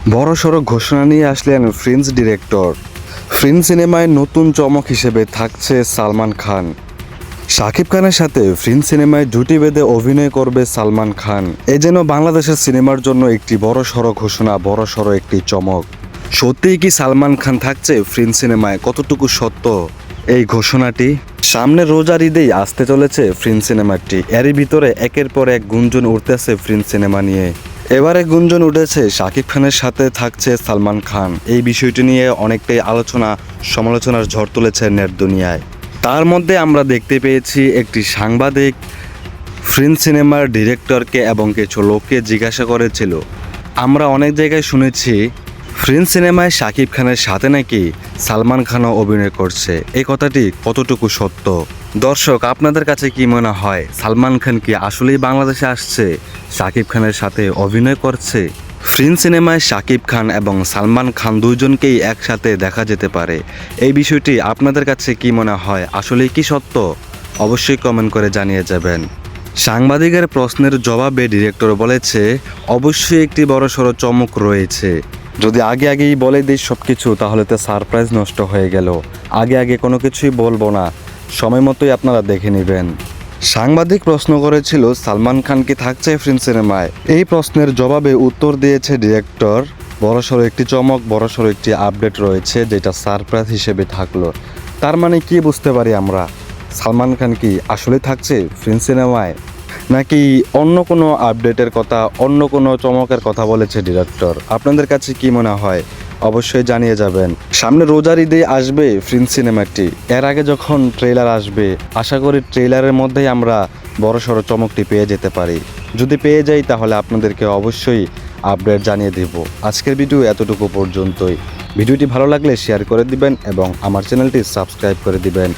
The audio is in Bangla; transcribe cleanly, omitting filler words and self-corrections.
বড়সড় ঘোষণা নিয়ে আসলেন ফ্রেঞ্চ ডিরেক্টর। ফ্রেঞ্চ সিনেমায় নতুন চমক হিসেবে থাকছে সালমান খান। শাকিব খানের সাথে ফ্রেঞ্চ সিনেমায় জুটি বেঁধে অভিনয় করবে সালমান খান। এ যেন বাংলাদেশের সিনেমার জন্য একটি বড়সড় ঘোষণা, বড়সড় একটি চমক। সত্যিই কি সালমান খান থাকছে ফ্রেঞ্চ সিনেমায়? কতটুকু সত্য এই ঘোষণাটি? সামনে রোজার ঈদেই আসতে চলেছে ফ্রেঞ্চ সিনেমাটি। এরই ভিতরে একের পর এক গুঞ্জন উঠতেছে ফ্রেঞ্চ সিনেমা নিয়ে। এবারে গুঞ্জন উঠেছে শাকিব খানের সাথে থাকছে সালমান খান। এই বিষয়টি নিয়ে অনেকটাই আলোচনা সমালোচনার ঝড় তুলেছে নেট দুনিয়ায়। তার মধ্যে আমরা দেখতে পেয়েছি একটি সাংবাদিক ফ্রেঞ্চ সিনেমার ডিরেক্টরকে এবং কিছু লোককে জিজ্ঞাসা করেছিল, আমরা অনেক জায়গায় শুনেছি ফ্রেঞ্চ সিনেমায় শাকিব খানের সাথে নাকি সালমান খানও অভিনয় করছে। এই কথাটি কতটুকু সত্য? দর্শক, আপনাদের কাছে কি মনে হয়, সালমান খান কি আসলেই বাংলাদেশে আসছে, শাকিব খানের সাথে অভিনয় করছে? ফ্রেঞ্চ সিনেমায় শাকিব খান এবং সালমান খান দুইজনকেই একসাথে দেখা যেতে পারে। এই বিষয়টি আপনাদের কাছে কি মনে হয়, আসলেই কি সত্য? অবশ্যই কমেন্ট করে জানিয়ে যাবেন। সাংবাদিকের প্রশ্নের জবাবে ডিরেক্টর বলেছে, অবশ্যই একটি বড়সড় চমক রয়েছে। যদি আগেই বলে দিই সব কিছু, তাহলে তো সারপ্রাইজ নষ্ট হয়ে গেল। আগে কোনো কিছুই বলবো না, সময় মতোই আপনারা দেখে নেবেন। সাংবাদিক প্রশ্ন করেছিল, সালমান খান কি থাকছে ফ্রেঞ্চ সিনেমায়? এই প্রশ্নের জবাবে উত্তর দিয়েছে ডিরেক্টর, বড়সড় একটি চমক, বড়সড় একটি আপডেট রয়েছে, যেটা সারপ্রাইজ হিসেবে থাকলো। তার মানে কি বুঝতে পারি আমরা, সালমান খান কি আসলে থাকছে ফ্রেঞ্চ সিনেমায়, নাকি অন্য কোনো আপডেটের কথা, অন্য কোনো চমকের কথা বলেছে ডিরেক্টর? আপনাদের কাছে কি মনে হয় অবশ্যই জানিয়ে যাবেন। সামনে রোজার ঈদে আসবে ফ্রেঞ্চ সিনেমাটি। এর আগে যখন ট্রেলার আসবে, আশা করি ট্রেলারের মধ্যেই আমরা বড়সড় চমকটি পেয়ে যেতে পারি। যদি পেয়ে যাই তাহলে আপনাদেরকে অবশ্যই আপডেট জানিয়ে দেব। আজকের ভিডিও এতটুকু পর্যন্তই। ভিডিওটি ভালো লাগলে শেয়ার করে দিবেন এবং আমার চ্যানেলটি সাবস্ক্রাইব করে দিবেন।